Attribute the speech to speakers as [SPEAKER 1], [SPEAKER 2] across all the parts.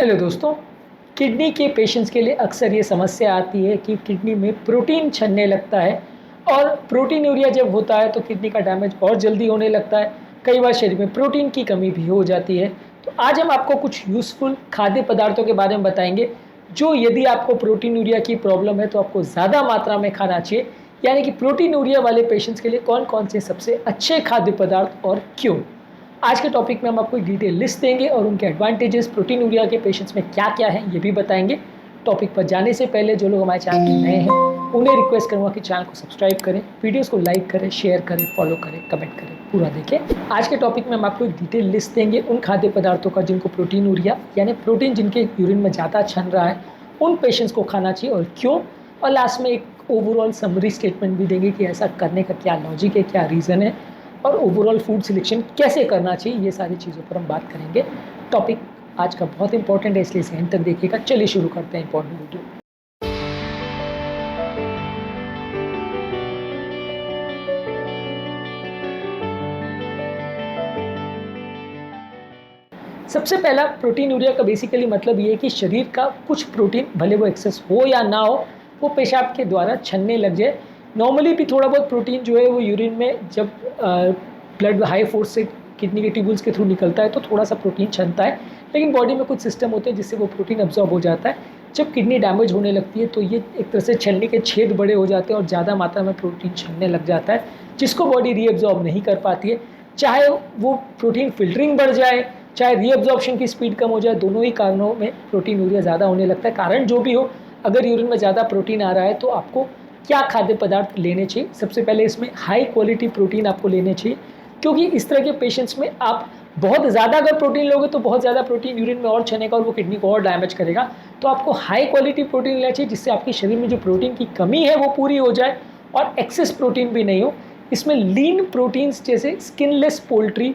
[SPEAKER 1] Hello दोस्तों। Kidney के patients के लिए अक्सर ये समस्या आती है कि किडनी में प्रोटीन छनने लगता है और प्रोटीनूरिया जब होता है तो किडनी का डैमेज और जल्दी होने लगता है। कई बार शरीर में प्रोटीन की कमी भी हो जाती है। तो आज हम आपको कुछ यूज़फुल खाद्य पदार्थों के बारे में बताएंगे जो यदि आपको प्रोटीनूरिया की प्रॉब्लम है तो आपको ज़्यादा मात्रा में खाना चाहिए। यानी कि प्रोटीनूरिया वाले पेशेंट्स के लिए कौन कौन से सबसे अच्छे खाद्य पदार्थ और क्यों। आज के टॉपिक में हम आपको एक डिटेल लिस्ट देंगे और उनके एडवांटेजेस प्रोटीनूरिया के पेशेंट्स में क्या क्या है ये भी बताएंगे। टॉपिक पर जाने से पहले जो लोग हमारे चैनल में नए हैं उन्हें रिक्वेस्ट करूँगा कि चैनल को सब्सक्राइब करें, वीडियोस को लाइक करें, शेयर करें, फॉलो करें, कमेंट करें, पूरा देखें। आज के टॉपिक में हम आपको एक डिटेल लिस्ट देंगे उन खाद्य पदार्थों का जिनको प्रोटीनूरिया यानी प्रोटीन जिनके यूरिन में ज़्यादा छन रहा है उन पेशेंट्स को खाना चाहिए और क्यों। और लास्ट में एक ओवरऑल समरी स्टेटमेंट भी देंगे कि ऐसा करने का क्या लॉजिक है, क्या रीज़न है और ओवरऑल फूड सिलेक्शन कैसे करना चाहिए। ये सारी चीज़ों पर हम बात करेंगे। टॉपिक आज का बहुत इंपॉर्टेंट है इसलिए इसे एंड तक देखिएगा। चलिए शुरू करते हैं इंपॉर्टेंट वीडियो। सबसे पहला प्रोटीनूरिया का बेसिकली मतलब ये है कि शरीर का कुछ प्रोटीन भले वो एक्सेस हो या ना हो वो पेशाब के द्वारा छनने लग जाए। नॉर्मली भी थोड़ा बहुत प्रोटीन जो है वो यूरिन में जब ब्लड हाई फोर्स से किडनी के ट्यूबल्स के थ्रू निकलता है तो थोड़ा सा प्रोटीन छनता है, लेकिन बॉडी में कुछ सिस्टम होते हैं जिससे वो प्रोटीन अब्जॉर्ब हो जाता है। जब किडनी डैमेज होने लगती है तो ये एक तरह से छलनी के छेद बड़े हो जाते हैं और ज़्यादा मात्रा में प्रोटीन छनने लग जाता है जिसको बॉडी रीअब्जॉर्ब नहीं कर पाती है। चाहे वो प्रोटीन फिल्टरिंग बढ़ जाए, चाहे रीअब्जॉर्प्शन की स्पीड कम हो जाए, दोनों ही कारणों में प्रोटीनूरिया ज़्यादा होने लगता है। कारण जो भी हो, अगर यूरिन में ज़्यादा प्रोटीन आ रहा है तो आपको क्या खाद्य पदार्थ लेने चाहिए। सबसे पहले इसमें हाई क्वालिटी प्रोटीन आपको लेने चाहिए, क्योंकि इस तरह के पेशेंट्स में आप बहुत ज़्यादा अगर प्रोटीन लोगे तो बहुत ज़्यादा प्रोटीन यूरिन में और छनेगा और वो किडनी को और डैमेज करेगा। तो आपको हाई क्वालिटी प्रोटीन लेना चाहिए जिससे आपके शरीर में जो प्रोटीन की कमी है वो पूरी हो जाए और एक्सेस प्रोटीन भी नहीं हो। इसमें लीन प्रोटीन्स जैसे स्किनलेस पोल्ट्री,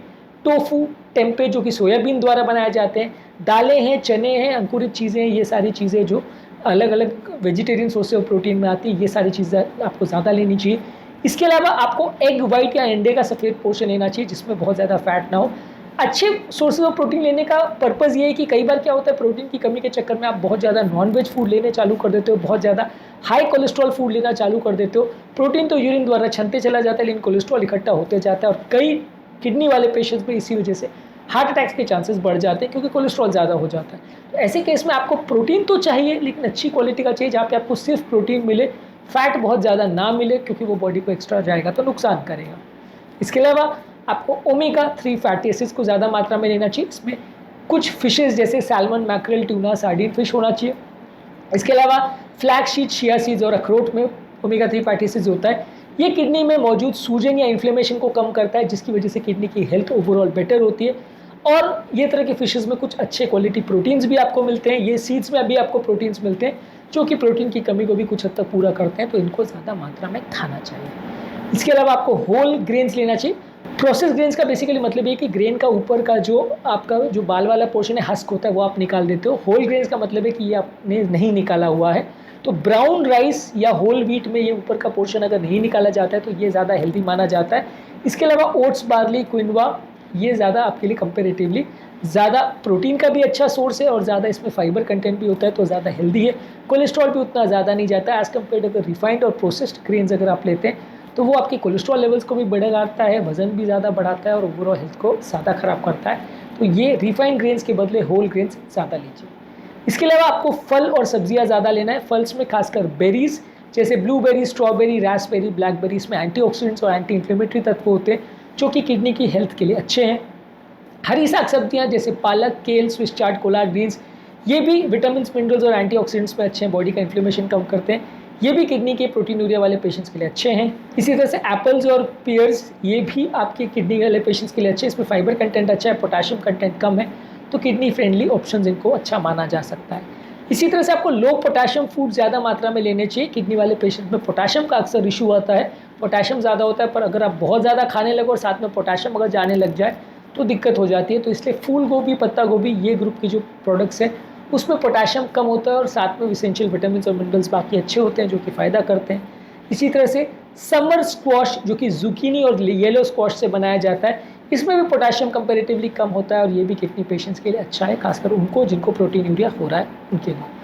[SPEAKER 1] टोफू, टेम्पे जो कि सोयाबीन द्वारा बनाए जाते हैं, दालें हैं, चने हैं, अंकुरित चीज़ें हैं, ये सारी चीज़ें जो अलग अलग वेजिटेरियन सोर्स ऑफ प्रोटीन में आती है, ये सारी चीज़ें आपको ज़्यादा लेनी चाहिए। इसके अलावा आपको एग वाइट या अंडे का सफ़ेद पोर्शन लेना चाहिए जिसमें बहुत ज़्यादा फैट ना हो। अच्छे सोर्सेज ऑफ प्रोटीन लेने का पर्पज़ ये है कि कई बार क्या होता है प्रोटीन की कमी के चक्कर में आप बहुत ज़्यादा नॉनवेज फूड लेने चालू कर देते हो, बहुत ज़्यादा हाई कोलेस्ट्रॉल फूड लेना चालू कर देते हो। प्रोटीन तो यूरिन द्वारा छनते चला जाता है लेकिन कोलेस्ट्रॉल इकट्ठा होते जाता है और कई किडनी वाले पेशेंट्स में इसी वजह से हार्ट अटैक्स के चांसेस बढ़ जाते हैं क्योंकि कोलेस्ट्रॉल ज़्यादा हो जाता है। तो ऐसे केस में आपको प्रोटीन तो चाहिए लेकिन अच्छी क्वालिटी का चाहिए जहाँ पे आपको सिर्फ प्रोटीन मिले, फैट बहुत ज़्यादा ना मिले क्योंकि वो बॉडी को एक्स्ट्रा जाएगा तो नुकसान करेगा। इसके अलावा आपको ओमेगा 3 फैटी एसिड्स को ज़्यादा मात्रा में लेना चाहिए। इसमें कुछ फिशेस जैसे salmon, mackerel, tuna, sardine fish होना चाहिए। इसके अलावा फ्लैक्स सीड, चिया सीड्स और अखरोट में ओमेगा 3 फैटी एसिड्स होता है। ये किडनी में मौजूद सूजन या इन्फ्लेमेशन को कम करता है जिसकी वजह से किडनी की हेल्थ ओवरऑल बेटर होती है। और ये तरह के फिशेस में कुछ अच्छे क्वालिटी प्रोटीन्स भी आपको मिलते हैं। ये सीड्स में अभी आपको प्रोटीन्स मिलते हैं जो कि प्रोटीन की कमी को भी कुछ हद तक पूरा करते हैं, तो इनको ज़्यादा मात्रा में खाना चाहिए। इसके अलावा आपको होल ग्रेन्स लेना चाहिए। प्रोसेस ग्रेन्स का बेसिकली मतलब ये कि ग्रेन का ऊपर का जो आपका जो बाल वाला पोर्शन है, हस्क होता है, वो आप निकाल देते हो। होल ग्रेन्स का मतलब है कि ये आपने नहीं निकाला हुआ है। तो ब्राउन राइस या होल व्हीट में ये ऊपर का पोर्शन अगर नहीं निकाला जाता है तो ये ज़्यादा हेल्दी माना जाता है। इसके अलावा ओट्स, बार्ली, क्विनोआ ये ज़्यादा आपके लिए कंपेरेटिवली ज़्यादा प्रोटीन का भी अच्छा सोर्स है और ज़्यादा इसमें फाइबर कंटेंट भी होता है तो ज़्यादा हेल्दी है। कोलेस्ट्रॉल भी उतना ज़्यादा नहीं जाता है एज़ कम्पेयर अगर रिफाइंड और प्रोसेस्ड ग्रेन्स अगर आप लेते हैं तो वो आपकी कोलेस्ट्रॉल लेवल्स को भी बढ़ाता है, वजन भी ज़्यादा बढ़ाता है और ओवरऑल हेल्थ को ज़्यादा ख़राब करता है। तो ये रिफाइंड ग्रेन्स के बदले होल ग्रेन्स ज़्यादा लीजिए। इसके अलावा आपको फल और सब्जियां ज़्यादा लेना है। फल्स में खासकर बेरीज जैसे ब्लूबेरी, स्ट्रॉबेरी, रास्पबेरी, ब्लैकबेरी, इसमें एंटीऑक्सीडेंट्स और एंटी इन्फ्लेमेटरी तत्व होते हैं जो कि किडनी की हेल्थ के लिए अच्छे हैं। हरी साग सब्जियाँ जैसे पालक, केल, स्विस चार्ड, कोलार्ड ग्रीन्स ये भी विटामिन, मिनरल्स और एंटीऑक्सीडेंट्स में अच्छे हैं, बॉडी का इन्फ्लेमेशन कम करते हैं। ये भी किडनी के प्रोटीनूरिया वाले पेशेंट्स के लिए अच्छे हैं। इसी तरह से एप्पल्स और पियर्स ये भी आपके किडनी वाले पेशेंट्स के लिए अच्छे हैं। इसमें फाइबर कंटेंट अच्छा है, पोटाशियम कंटेंट कम है, तो किडनी फ्रेंडली ऑप्शन इनको अच्छा माना जा सकता है। इसी तरह से आपको लो पोटाशियम फूड ज़्यादा मात्रा में लेने चाहिए। किडनी वाले पेशेंट में पोटाशियम का अक्सर इशू आता है, पोटाशियम ज़्यादा होता है, पर अगर आप बहुत ज़्यादा खाने लगो और साथ में पोटाशियम अगर जाने लग जाए तो दिक्कत हो जाती है। तो इसलिए फूल गोभी, पत्ता गोभी ये ग्रुप की जो प्रोडक्ट्स हैं उसमें पोटाशियम कम होता है और साथ में इसेंशियल विटामिन और मिनरल्स बाकी अच्छे होते हैं जो कि फ़ायदा करते हैं। इसी तरह से समर स्क्वाश जो कि जुकीनी और येलो स्क्वाश से बनाया जाता है, इसमें भी पोटेशियम कंपेरेटिवली कम होता है और ये भी किडनी पेशेंट्स के लिए अच्छा है, खासकर उनको जिनको प्रोटीन यूरिया हो रहा है उनके लिए।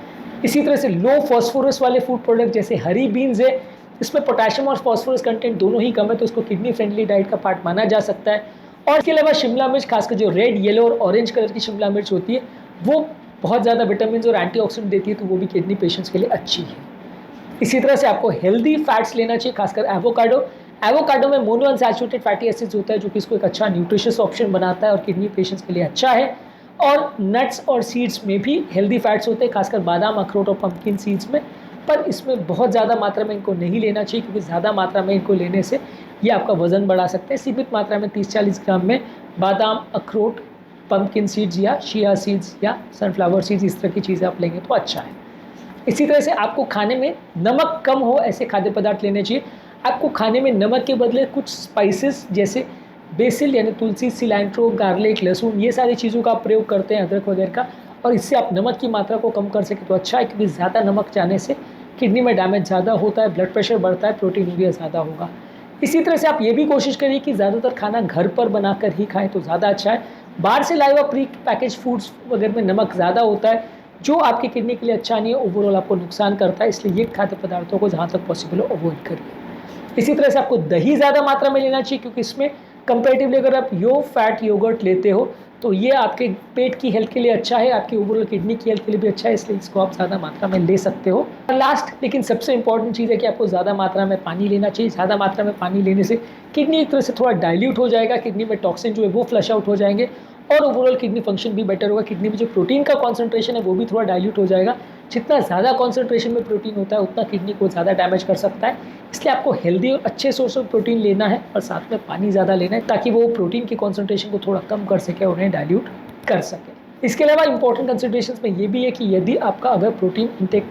[SPEAKER 1] इसी तरह से लो फॉस्फोरस वाले फूड प्रोडक्ट जैसे हरी बीन्स है, इसमें पोटेशियम और फॉस्फोरस कंटेंट दोनों ही कम है, तो इसको किडनी फ्रेंडली डाइट का पार्ट माना जा सकता है। और इसके अलावा शिमला मिर्च, खासकर जो रेड, येलो और ऑरेंज कलर की शिमला मिर्च होती है, वो बहुत ज़्यादा विटामिन और एंटीऑक्सीडेंट देती है, तो वो भी किडनी पेशेंट्स के लिए अच्छी है। इसी तरह से आपको हेल्दी फैट्स लेना चाहिए, खासकर एवोकाडो में मोनो अनसैचुरेटेड फैटी एसिड्स होता है, जो कि इसको एक अच्छा न्यूट्रिशियस ऑप्शन बनाता है और किडनी पेशेंट्स के लिए अच्छा है। और नट्स और सीड्स में भी हेल्दी फैट्स होते हैं, खासकर बादाम, अखरोट और पंपकिन सीड्स में, पर इसमें बहुत ज़्यादा मात्रा में इनको नहीं लेना चाहिए, क्योंकि ज़्यादा मात्रा में इनको लेने से ये आपका वजन बढ़ा सकते हैं। सीमित मात्रा में 30-40 ग्राम में बादाम, अखरोट, पंपकिन सीड्स या शिया सीड्स या सनफ्लावर सीड्स, इस तरह की चीज़ें आप लेंगे तो अच्छा है। इसी तरह से आपको खाने में नमक कम हो ऐसे खाद्य पदार्थ लेने चाहिए। आपको खाने में नमक के बदले कुछ स्पाइसेस जैसे बेसिल यानी तुलसी, सिलेंट्रो, गार्लिक, लहसुन, ये सारी चीज़ों का आप प्रयोग करते हैं, अदरक वगैरह का, और इससे आप नमक की मात्रा को कम कर सकें तो अच्छा है, क्योंकि ज़्यादा नमक जाने से किडनी में डैमेज ज़्यादा होता है, ब्लड प्रेशर बढ़ता है, प्रोटीन यूरिया ज़्यादा होगा। इसी तरह से आप ये भी कोशिश करिए कि ज़्यादातर खाना घर पर बनाकर ही खाएँ तो ज़्यादा अच्छा है। बाहर से लाए हुआ प्री पैकेज फूड्स वगैरह में नमक ज़्यादा होता है, जो आपकी किडनी के लिए अच्छा नहीं है, ओवरऑल आपको नुकसान करता है, इसलिए ये खाद्य पदार्थों को जहाँ तक पॉसिबल हो अवॉइड करिए। इसी तरह से आपको दही ज़्यादा मात्रा में लेना चाहिए, क्योंकि इसमें कंपैरेटिवली अगर आप लो फैट योगर्ट लेते हो तो ये आपके पेट की हेल्थ के लिए अच्छा है, आपकी ओवरऑल किडनी की हेल्थ के लिए भी अच्छा है, इसलिए इसको आप ज़्यादा मात्रा में ले सकते हो। और लास्ट लेकिन सबसे इंपॉर्टेंट चीज़ है कि आपको ज़्यादा मात्रा में पानी लेना चाहिए। ज़्यादा मात्रा में पानी लेने से किडनी एक तरह से थोड़ा डाइल्यूट हो जाएगा, किडनी में टॉक्सिन जो है वो फ्लश आउट हो जाएंगे और ओवरऑल किडनी फंक्शन भी बेटर होगा। किडनी में जो प्रोटीन का कॉन्सेंट्रेशन है वो भी थोड़ा डाइल्यूट हो जाएगा। जितना ज़्यादा कॉन्सेंट्रेशन में प्रोटीन होता है उतना किडनी को ज़्यादा डैमेज कर सकता है, इसलिए आपको हेल्दी और अच्छे सोर्स ऑफ प्रोटीन लेना है और साथ में पानी ज़्यादा लेना है, ताकि वो प्रोटीन की कॉन्सेंट्रेशन को थोड़ा कम कर सके और उन्हें डाइल्यूट कर सके। इसके अलावा इंपॉर्टेंट कंसिडरेशंस में ये भी है कि यदि आपका अगर प्रोटीन इंटेक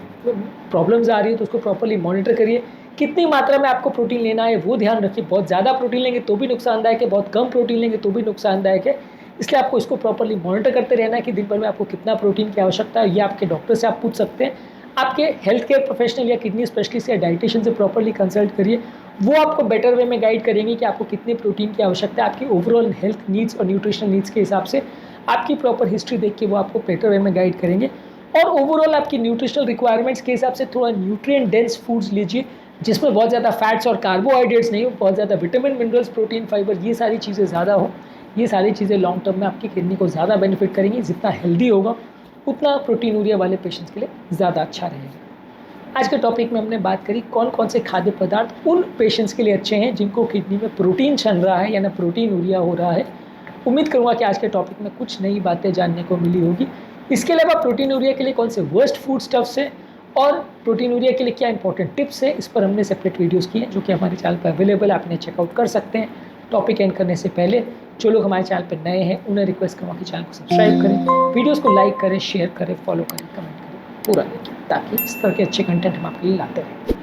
[SPEAKER 1] प्रॉब्लम्स आ रही है तो उसको प्रॉपर्ली मॉनिटर करिए। कितनी मात्रा में आपको प्रोटीन लेना है वो ध्यान रखिए। बहुत ज़्यादा प्रोटीन लेंगे तो भी नुकसानदायक है, बहुत कम प्रोटीन लेंगे तो भी नुकसानदायक है, इसलिए आपको इसको प्रॉपर्ली मॉनिटर करते रहना है कि दिन भर में आपको कितना प्रोटीन की आवश्यकता है। ये आपके डॉक्टर से आप पूछ सकते हैं, आपके हेल्थ केयर प्रोफेशनल या किडनी स्पेशलिस्ट या डाइटिशियन से प्रॉपर्ली कंसल्ट करिए, वो आपको बेटर वे में गाइड करेंगे कि आपको कितने प्रोटीन की आवश्यकता है। आपकी ओवरऑल हेल्थ नीड्स और न्यूट्रिशनल नीड्स के हिसाब से आपकी प्रॉपर हिस्ट्री देख के वो आपको बेटर वे में गाइड करेंगे। और ओवरऑल आपकी न्यूट्रिशनल रिक्वायरमेंट्स के हिसाब से थोड़ा न्यूट्रिएंट डेंस फूड्स लीजिए, जिसमें बहुत ज़्यादा फैट्स और कार्बोहाइड्रेट्स नहीं हो, बहुत ज़्यादा विटामिन, मिनरल्स, प्रोटीन, फाइबर, ये सारी चीज़ें ज़्यादा हो। ये सारी चीज़ें लॉन्ग टर्म में आपकी किडनी को ज़्यादा बेनिफिट करेंगी। जितना हेल्दी होगा उतना प्रोटीन यूरिया वाले पेशेंट्स के लिए ज़्यादा अच्छा रहेगा। आज के टॉपिक में हमने बात करी कौन कौन से खाद्य पदार्थ उन पेशेंट्स के लिए अच्छे हैं जिनको किडनी में प्रोटीन छन रहा है या ना प्रोटीन यूरिया हो रहा है। उम्मीद करूँगा कि आज के टॉपिक में कुछ नई बातें जानने को मिली होगी। इसके अलावा प्रोटीन यूरिया के लिए कौन से वर्स्ट फूड स्टफ्स है और प्रोटीन यूरिया के लिए क्या इंपॉर्टेंट टिप्स है, इस पर हमने सेपरेट वीडियोस किए हैं जो कि हमारे चैनल पर अवेलेबल है, आप इन्हें चेकआउट कर सकते हैं। टॉपिक एंड करने से पहले जो लोग हमारे चैनल पर नए हैं उन्हें रिक्वेस्ट करूँगा कि चैनल को सब्सक्राइब करें, वीडियोस को लाइक करें, शेयर करें, फॉलो करें, कमेंट करें, पूरा देखिए, ताकि इस तरह के अच्छे कंटेंट हम आपके लिए लाते रहें।